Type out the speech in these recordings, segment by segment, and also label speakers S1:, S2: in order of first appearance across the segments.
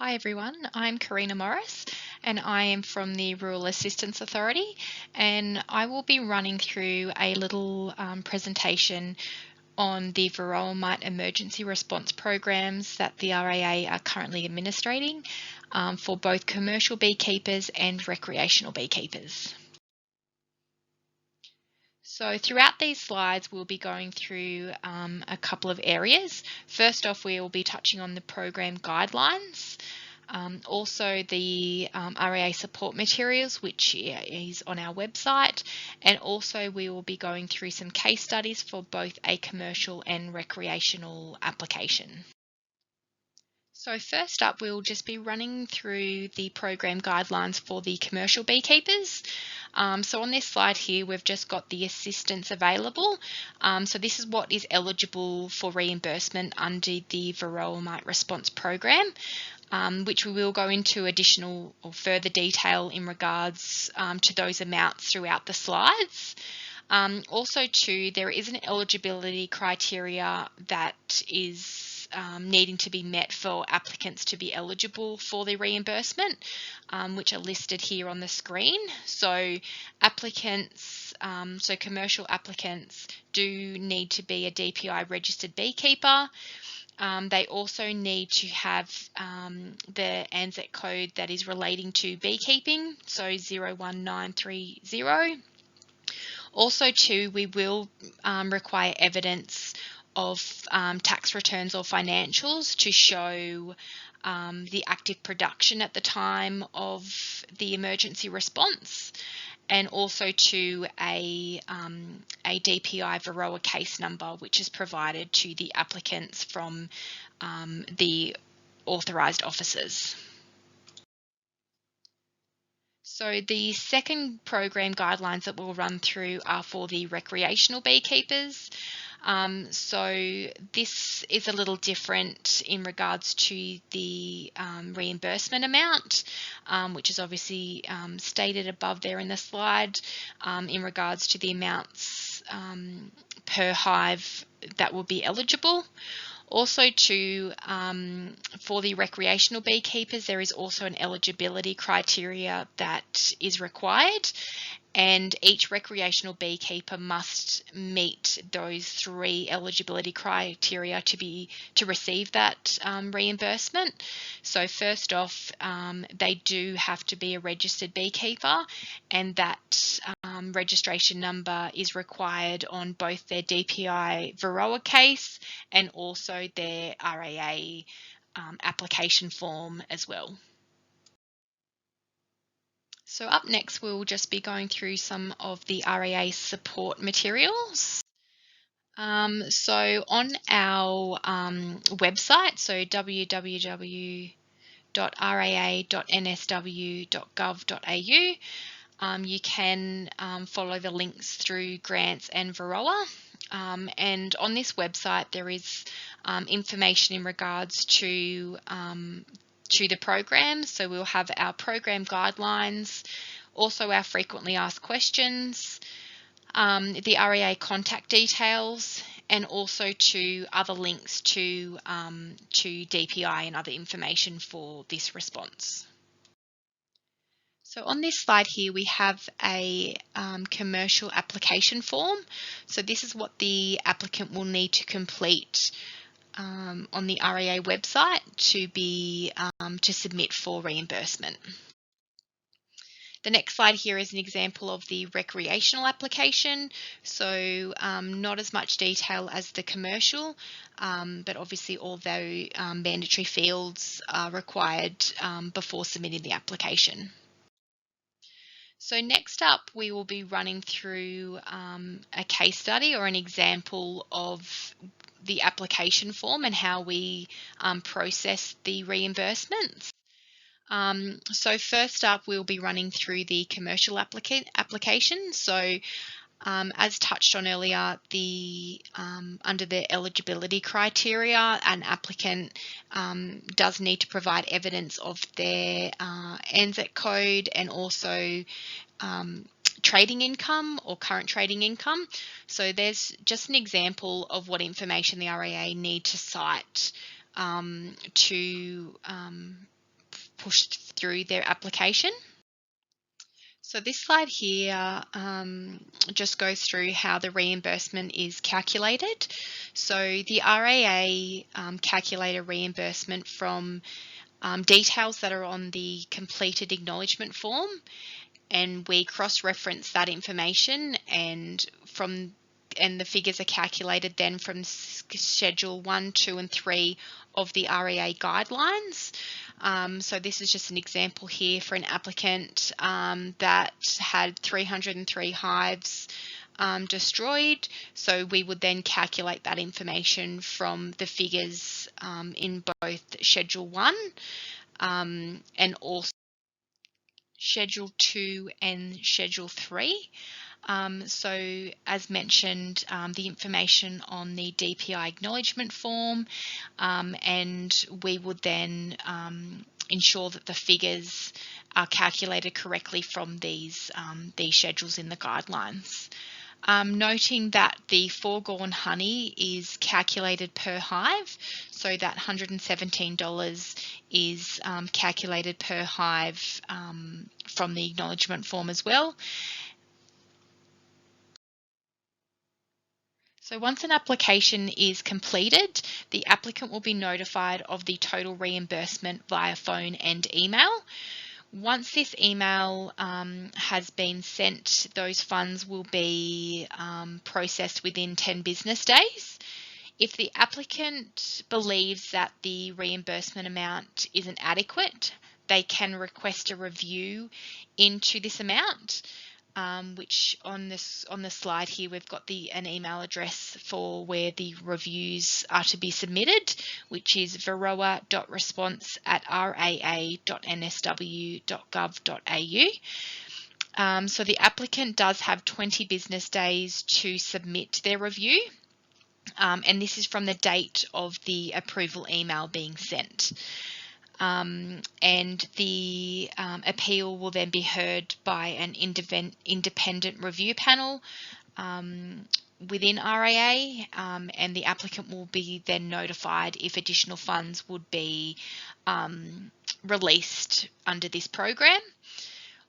S1: Hi everyone, I'm Karina Morris and I am from the Rural Assistance Authority, and I will be running through a little presentation on the Varroa Mite emergency response programs that the RAA are currently administrating for both commercial beekeepers and recreational beekeepers. So throughout these slides, we'll be going through a couple of areas. First off, we will be touching on the program guidelines, also the RAA support materials, which is on our website, and also we will be going through some case studies for both a commercial and recreational application. So first up, we'll just be running through the program guidelines for the commercial beekeepers. So on this slide here, we've just got the assistance available. So this is what is eligible for reimbursement under the Varroa Mite Response Program, which we will go into additional or further detail in regards to those amounts throughout the slides. Also too, there is an eligibility criteria that is needing to be met for applicants to be eligible for the reimbursement, which are listed here on the screen. So applicants, so commercial applicants do need to be a DPI registered beekeeper. They also need to have the ANZAC code that is relating to beekeeping, so 01930. Also too, we will require evidence of tax returns or financials to show the active production at the time of the emergency response, and also to a DPI Varroa case number, which is provided to the applicants from the authorised officers. So the second program guidelines that we'll run through are for the recreational beekeepers. So this is a little different in regards to the reimbursement amount, which is obviously stated above there in the slide in regards to the amounts per hive that will be eligible. Also too, for the recreational beekeepers, there is also an eligibility criteria that is required, and each recreational beekeeper must meet those 3 eligibility criteria to receive that reimbursement. So first off, they do have to be a registered beekeeper, and that registration number is required on both their DPI Varroa case and also their RAA application form as well. So up next, we'll just be going through some of the RAA support materials. So on our website, so www.raa.nsw.gov.au, you can follow the links through grants and Varroa. And on this website, there is information in regards to the program. So we'll have our program guidelines, also our frequently asked questions, the RAA contact details, and also to other links to DPI and other information for this response. So on this slide here, we have a commercial application form. So this is what the applicant will need to complete on the RAA website to submit for reimbursement. The next slide here is an example of the recreational application. So not as much detail as the commercial, but obviously although mandatory fields are required before submitting the application. So next up, we will be running through a case study or an example of the application form and how we process the reimbursements. So first up, we'll be running through the commercial application. So as touched on earlier, under the eligibility criteria, an applicant does need to provide evidence of their ANZAC code and also trading income or current trading income. So there's just an example of what information the RAA need to cite to pushed through their application. So this slide here just goes through how the reimbursement is calculated. So the RAA calculate a reimbursement from details that are on the completed acknowledgement form, and we cross-reference that information, and the figures are calculated then from Schedule 1, 2 and 3 of the REA guidelines. So this is just an example here for an applicant that had 303 hives destroyed. So we would then calculate that information from the figures in both Schedule 1 and also Schedule 2 and Schedule 3. So as mentioned, the information on the DPI acknowledgement form, and we would then ensure that the figures are calculated correctly from these schedules in the guidelines. Noting that the foregone honey is calculated per hive, so that $117 is calculated per hive from the acknowledgement form as well. So once an application is completed, the applicant will be notified of the total reimbursement via phone and email. Once this email has been sent, those funds will be processed within 10 business days. If the applicant believes that the reimbursement amount isn't adequate, they can request a review into this amount, which on the slide here we've got an email address for where the reviews are to be submitted, which is varroa.response@raa.nsw.gov.au. So the applicant does have 20 business days to submit their review, and this is from the date of the approval email being sent. And the appeal will then be heard by an independent review panel within RAA, and the applicant will be then notified if additional funds would be released under this program.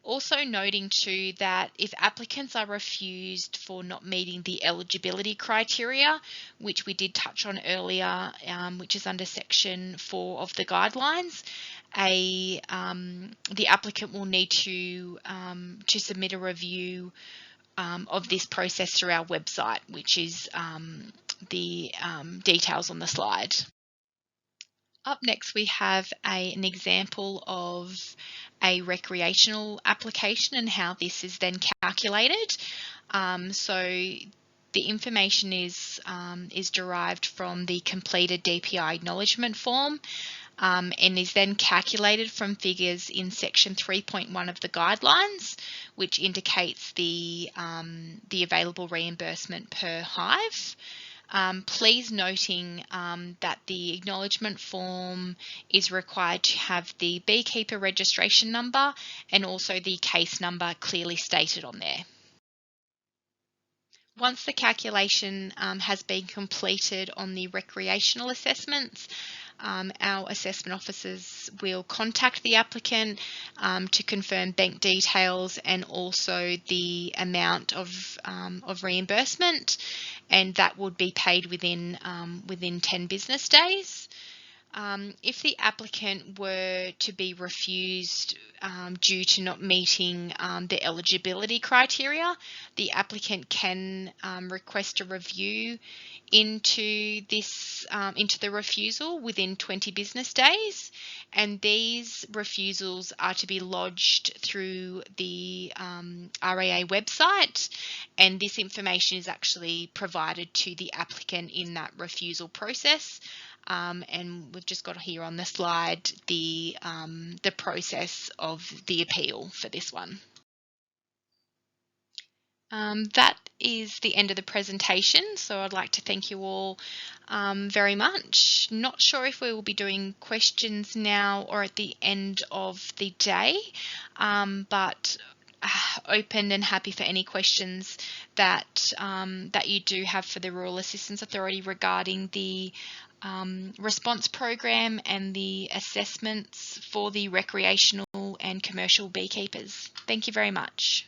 S1: Also noting too that if applicants are refused for not meeting the eligibility criteria, which we did touch on earlier, which is under Section 4 of the guidelines, the applicant will need to submit a review of this process through our website, which is the details on the slide. Up next, we have an example of a recreational application and how this is then calculated. So the information is derived from the completed DPI acknowledgement form and is then calculated from figures in Section 3.1 of the guidelines, which indicates the available reimbursement per hive. Please noting that the acknowledgement form is required to have the beekeeper registration number and also the case number clearly stated on there. Once the calculation has been completed on the recreational assessments, our assessment officers will contact the applicant to confirm bank details and also the amount of reimbursement, and that would be paid within 10 business days. If the applicant were to be refused due to not meeting the eligibility criteria, the applicant can request a review into the refusal within 20 business days, and these refusals are to be lodged through the RAA website, and this information is actually provided to the applicant in that refusal process. And we've just got here on the slide the process of the appeal for this one. That is the end of the presentation, so I'd like to thank you all very much. Not sure if we will be doing questions now or at the end of the day, but open and happy for any questions that you do have for the Rural Assistance Authority regarding the response program and the assessments for the recreational and commercial beekeepers. Thank you very much.